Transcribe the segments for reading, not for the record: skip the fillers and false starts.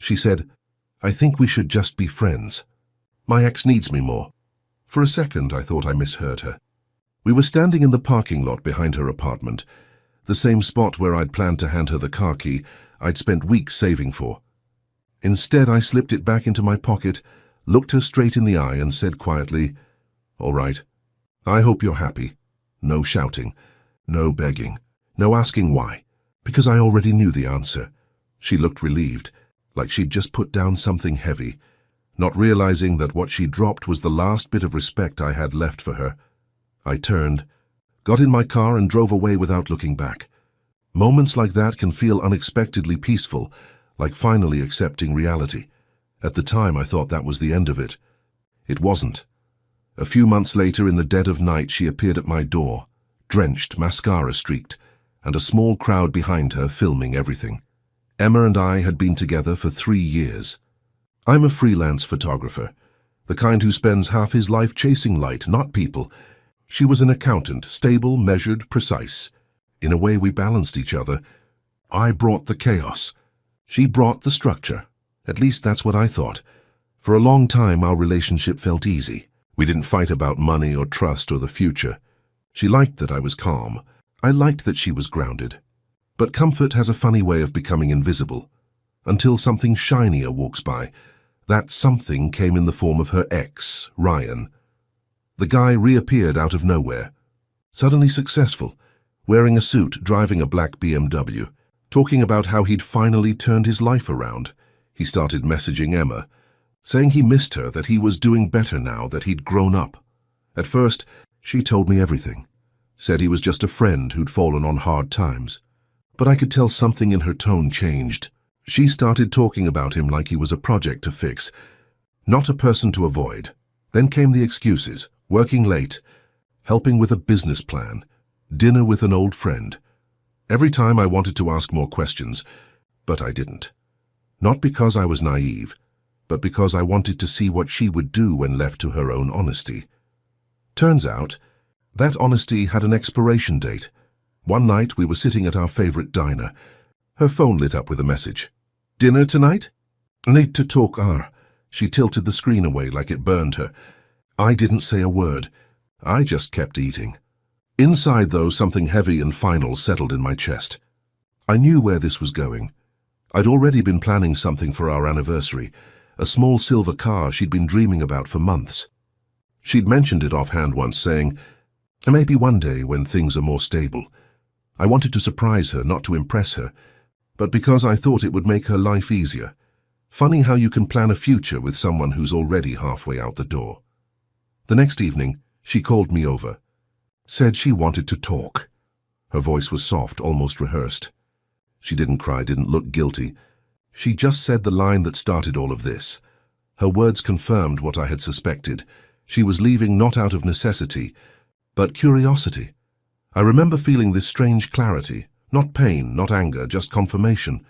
She said, "I think we should just be friends. My ex needs me more." For a second, I thought I misheard her. We were standing in the parking lot behind her apartment, the same spot where I'd planned to hand her the car key I'd spent weeks saving for. Instead, I slipped it back into my pocket, looked her straight in the eye and said quietly, "All right. I hope you're happy." No shouting, no begging, no asking why, because I already knew the answer. She looked relieved, like she'd just put down something heavy, not realizing that what she dropped was the last bit of respect I had left for her. I turned, got in my car and drove away without looking back. Moments like that can feel unexpectedly peaceful, like finally accepting reality. At the time, I thought that was the end of it. It wasn't. A few months later, in the dead of night, she appeared at my door, drenched, mascara-streaked, and a small crowd behind her filming everything. Emma and I had been together for 3 years. I'm a freelance photographer, the kind who spends half his life chasing light, not people. She was an accountant, stable, measured, precise. In a way, we balanced each other. I brought the chaos. She brought the structure. At least that's what I thought. For a long time, our relationship felt easy. We didn't fight about money or trust or the future. She liked that I was calm. I liked that she was grounded. But comfort has a funny way of becoming invisible. Until something shinier walks by. That something came in the form of her ex, Ryan. The guy reappeared out of nowhere. Suddenly successful, wearing a suit, driving a black BMW, talking about how he'd finally turned his life around. He started messaging Emma, saying he missed her, that he was doing better now, that he'd grown up. At first, she told me everything. Said he was just a friend who'd fallen on hard times. But I could tell something in her tone changed. She started talking about him like he was a project to fix, not a person to avoid. Then came the excuses, working late, helping with a business plan, dinner with an old friend. Every time I wanted to ask more questions, but I didn't. Not because I was naive, but because I wanted to see what she would do when left to her own honesty. Turns out, that honesty had an expiration date. One night we were sitting at our favorite diner. Her phone lit up with a message. "Dinner tonight?" "Need to talk." She tilted the screen away like it burned her. I didn't say a word. I just kept eating. Inside, though, something heavy and final settled in my chest. I knew where this was going. I'd already been planning something for our anniversary, a small silver car she'd been dreaming about for months. She'd mentioned it offhand once, saying, "Maybe one day when things are more stable." I wanted to surprise her, not to impress her, but because I thought it would make her life easier. Funny how you can plan a future with someone who's already halfway out the door. The next evening, she called me over. Said she wanted to talk. Her voice was soft, almost rehearsed. She didn't cry, didn't look guilty. She just said the line that started all of this. Her words confirmed what I had suspected. She was leaving not out of necessity, but curiosity. I remember feeling this strange clarity, not pain, not anger, just confirmation.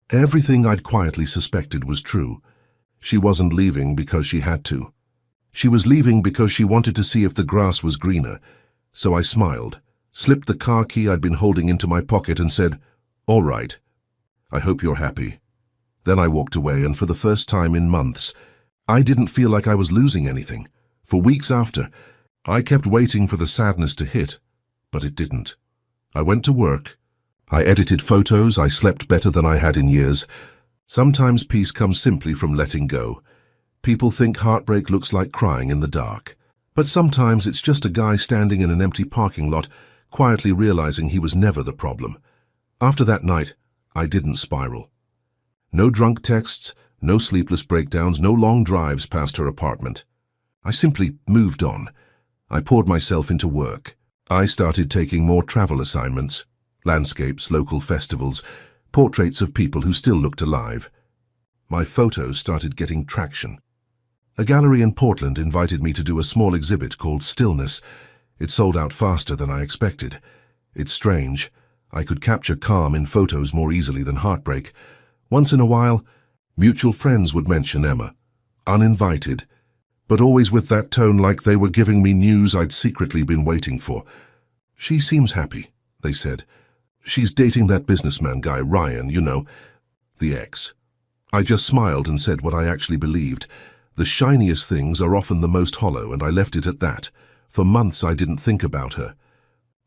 Everything I'd quietly suspected was true. She wasn't leaving because she had to. She was leaving because she wanted to see if the grass was greener. So I smiled, slipped the car key I'd been holding into my pocket and said, "All right. I hope you're happy." Then I walked away, and for the first time in months, I didn't feel like I was losing anything. For weeks after, I kept waiting for the sadness to hit, but it didn't. I went to work. I edited photos. I slept better than I had in years. Sometimes peace comes simply from letting go. People think heartbreak looks like crying in the dark. But sometimes it's just a guy standing in an empty parking lot, quietly realizing he was never the problem. After that night, I didn't spiral. No drunk texts, no sleepless breakdowns, no long drives past her apartment. I simply moved on. I poured myself into work. I started taking more travel assignments, landscapes, local festivals, portraits of people who still looked alive. My photos started getting traction. A gallery in Portland invited me to do a small exhibit called Stillness. It sold out faster than I expected. It's strange. I could capture calm in photos more easily than heartbreak. Once in a while, mutual friends would mention Emma. Uninvited, but always with that tone like they were giving me news I'd secretly been waiting for. "She seems happy," they said. "She's dating that businessman guy, Ryan, you know, the ex." I just smiled and said what I actually believed. The shiniest things are often the most hollow, and I left it at that. For months I didn't think about her.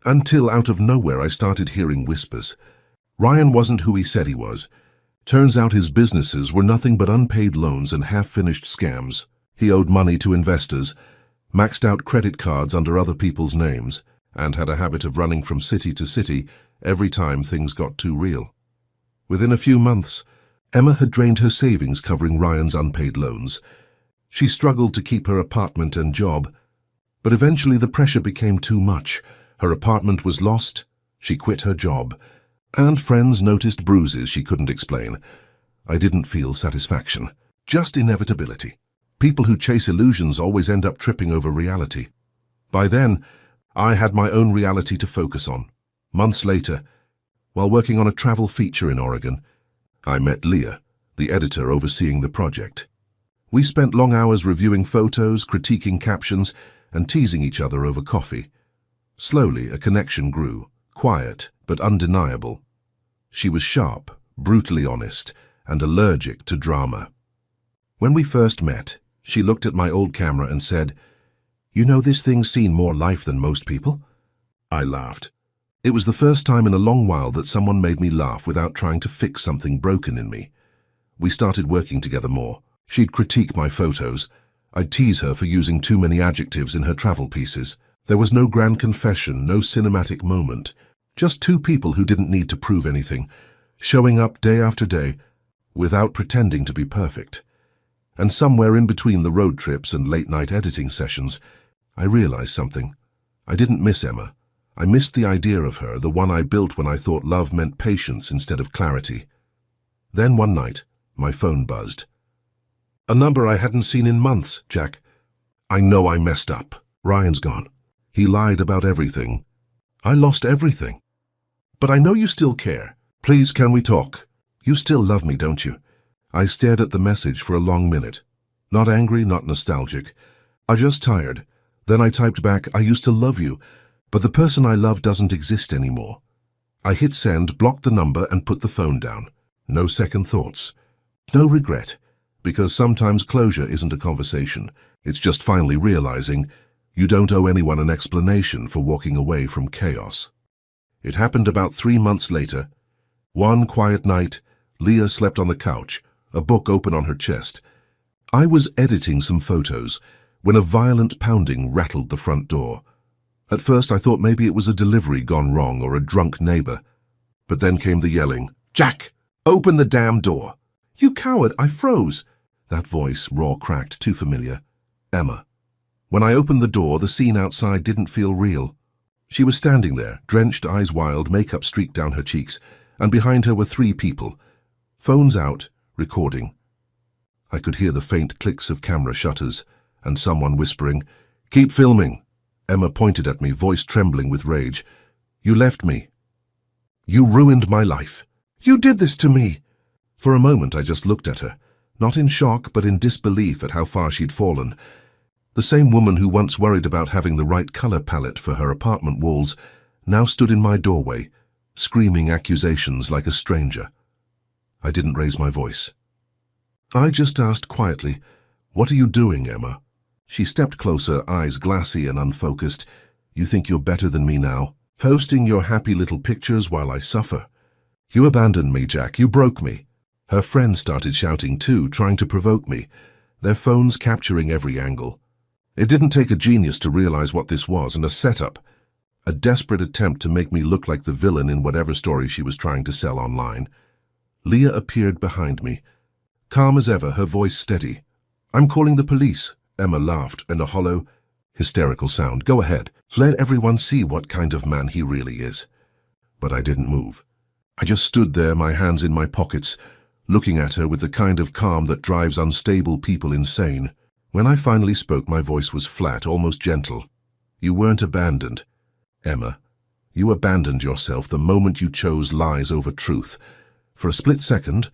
Until out of nowhere I started hearing whispers. Ryan wasn't who he said he was. Turns out his businesses were nothing but unpaid loans and half-finished scams. He owed money to investors, maxed out credit cards under other people's names, and had a habit of running from city to city every time things got too real. Within a few months, Emma had drained her savings covering Ryan's unpaid loans. She struggled to keep her apartment and job, but eventually the pressure became too much. Her apartment was lost, she quit her job, and friends noticed bruises she couldn't explain. I didn't feel satisfaction, just inevitability. People who chase illusions always end up tripping over reality. By then, I had my own reality to focus on. Months later, while working on a travel feature in Oregon, I met Leah, the editor overseeing the project. We spent long hours reviewing photos, critiquing captions, and teasing each other over coffee. Slowly, a connection grew, quiet but undeniable. She was sharp, brutally honest, and allergic to drama. When we first met, she looked at my old camera and said, "You know, this thing's seen more life than most people?" I laughed. It was the first time in a long while that someone made me laugh without trying to fix something broken in me. We started working together more. She'd critique my photos. I'd tease her for using too many adjectives in her travel pieces. There was no grand confession, no cinematic moment. Just two people who didn't need to prove anything, showing up day after day without pretending to be perfect. And somewhere in between the road trips and late-night editing sessions, I realized something. I didn't miss Emma. I missed the idea of her, the one I built when I thought love meant patience instead of clarity. Then one night, my phone buzzed. A number I hadn't seen in months, Jack. I know I messed up. Ryan's gone. He lied about everything. I lost everything. But I know you still care. Please, can we talk? You still love me, don't you? I stared at the message for a long minute. Not angry, not nostalgic. I just tired. Then I typed back, "I used to love you, but the person I love doesn't exist anymore." I hit send, blocked the number, and put the phone down. No second thoughts. No regret, because sometimes closure isn't a conversation. It's just finally realizing you don't owe anyone an explanation for walking away from chaos. It happened about 3 months later. One quiet night, Leah slept on the couch, a book open on her chest. I was editing some photos when a violent pounding rattled the front door. At first I thought maybe it was a delivery gone wrong or a drunk neighbor. But then came the yelling. "Jack, open the damn door!" "You coward!" I froze. That voice, raw, cracked, too familiar. Emma. When I opened the door, the scene outside didn't feel real. She was standing there, drenched, eyes wild, makeup streaked down her cheeks, and behind her were 3 people. Phones out, recording. I could hear the faint clicks of camera shutters, and someone whispering, "Keep filming." Emma pointed at me, voice trembling with rage. "You left me. You ruined my life. You did this to me." For a moment I just looked at her, not in shock but in disbelief at how far she'd fallen. The same woman who once worried about having the right color palette for her apartment walls now stood in my doorway, screaming accusations like a stranger. I didn't raise my voice. I just asked quietly, "What are you doing, Emma?" She stepped closer, eyes glassy and unfocused. "You think you're better than me now? Posting your happy little pictures while I suffer. You abandoned me, Jack. You broke me." Her friends started shouting too, trying to provoke me, their phones capturing every angle. It didn't take a genius to realize what this was, and a setup, a desperate attempt to make me look like the villain in whatever story she was trying to sell online. Leah appeared behind me, calm as ever, her voice steady. "I'm calling the police." Emma laughed in a hollow, hysterical sound. "Go ahead. Let everyone see what kind of man he really is." But I didn't move. I just stood there, my hands in my pockets, looking at her with the kind of calm that drives unstable people insane. When I finally spoke, my voice was flat, almost gentle. "You weren't abandoned, Emma. You abandoned yourself the moment you chose lies over truth." For a split second,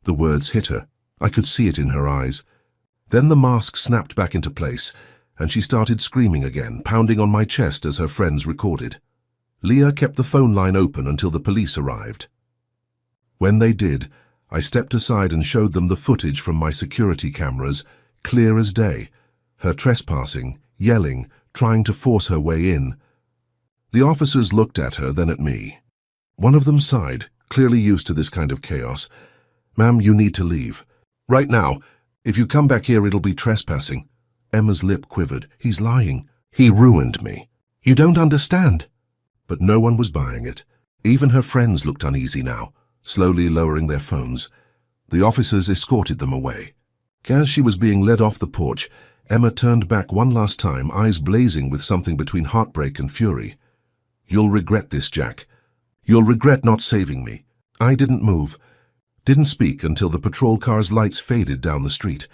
the words hit her. I could see it in her eyes. Then the mask snapped back into place, and she started screaming again, pounding on my chest as her friends recorded. Leah kept the phone line open until the police arrived. When they did, I stepped aside and showed them the footage from my security cameras, clear as day. Her trespassing, yelling, trying to force her way in. The officers looked at her, then at me. One of them sighed, clearly used to this kind of chaos. "Ma'am, you need to leave. Right now. If you come back here, it'll be trespassing." Emma's lip quivered. "He's lying. He ruined me. You don't understand." But no one was buying it. Even her friends looked uneasy now, slowly lowering their phones. The officers escorted them away. As she was being led off the porch, Emma turned back one last time, eyes blazing with something between heartbreak and fury. "You'll regret this, Jack. You'll regret not saving me." I didn't move, didn't speak until the patrol car's lights faded down the street.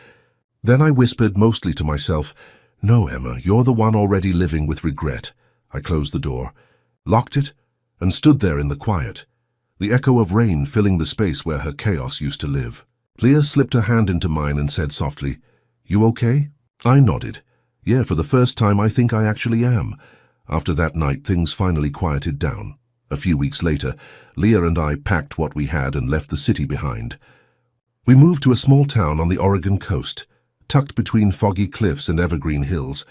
Then I whispered, mostly to myself, "No, Emma, you're the one already living with regret." I closed the door, locked it, and stood there in the quiet, the echo of rain filling the space where her chaos used to live. Leah slipped her hand into mine and said softly, "You okay?" I nodded. "Yeah, for the first time I think I actually am." After that night, things finally quieted down. A few weeks later, Leah and I packed what we had and left the city behind. We moved to a small town on the Oregon coast, tucked between foggy cliffs and evergreen hills.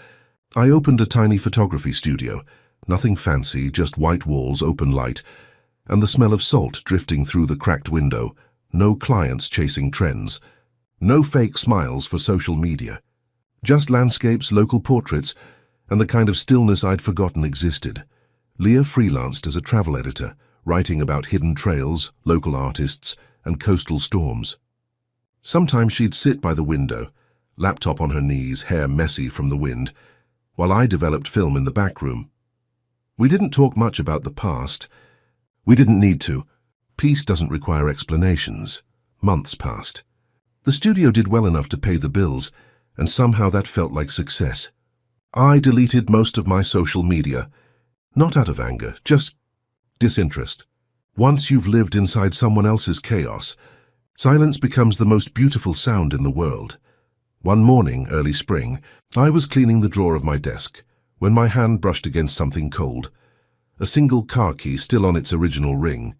I opened a tiny photography studio, nothing fancy, just white walls, open light, and the smell of salt drifting through the cracked window. No clients chasing trends. No fake smiles for social media. Just landscapes, local portraits, and the kind of stillness I'd forgotten existed. Leah freelanced as a travel editor, writing about hidden trails, local artists, and coastal storms. Sometimes she'd sit by the window, laptop on her knees, hair messy from the wind, while I developed film in the back room. We didn't talk much about the past. We didn't need to. Peace doesn't require explanations. Months passed. The studio did well enough to pay the bills, and somehow that felt like success. I deleted most of my social media, not out of anger, just disinterest. Once you've lived inside someone else's chaos, silence becomes the most beautiful sound in the world. One morning, early spring, I was cleaning the drawer of my desk when my hand brushed against something cold, a single car key still on its original ring.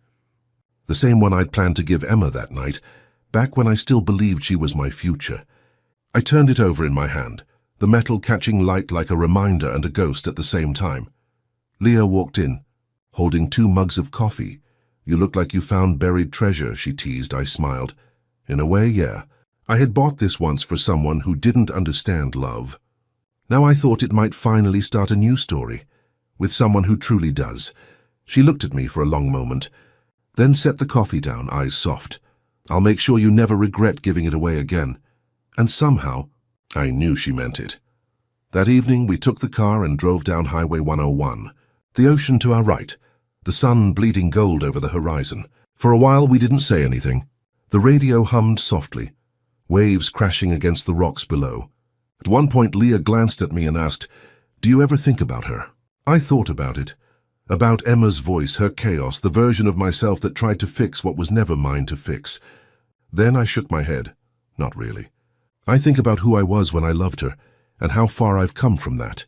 The same one I'd planned to give Emma that night, back when I still believed she was my future. I turned it over in my hand, the metal catching light like a reminder and a ghost at the same time. Leah walked in, holding 2 mugs of coffee. "You look like you found buried treasure," she teased. I smiled. "In a way, yeah. I had bought this once for someone who didn't understand love. Now I thought it might finally start a new story, with someone who truly does." She looked at me for a long moment, then set the coffee down, eyes soft. "I'll make sure you never regret giving it away again." And somehow, I knew she meant it. That evening, we took the car and drove down Highway 101, the ocean to our right, the sun bleeding gold over the horizon. For a while, we didn't say anything. The radio hummed softly, waves crashing against the rocks below. At one point, Leah glanced at me and asked, "Do you ever think about her?" I thought about it. About Emma's voice, her chaos, the version of myself that tried to fix what was never mine to fix. Then I shook my head. Not really. I think about who I was when I loved her, and how far I've come from that.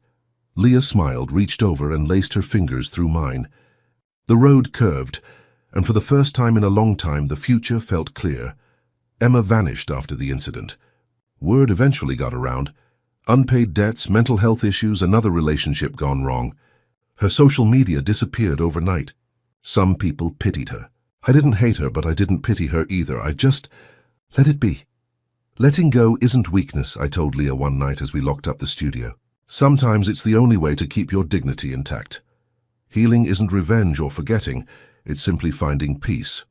Leah smiled, reached over and laced her fingers through mine. The road curved, and for the first time in a long time the future felt clear. Emma vanished after the incident. Word eventually got around. Unpaid debts, mental health issues, another relationship gone wrong. Her social media disappeared overnight. Some people pitied her. I didn't hate her, but I didn't pity her either. I just let it be. Letting go isn't weakness, I told Leah one night as we locked up the studio. Sometimes it's the only way to keep your dignity intact. Healing isn't revenge or forgetting, it's simply finding peace.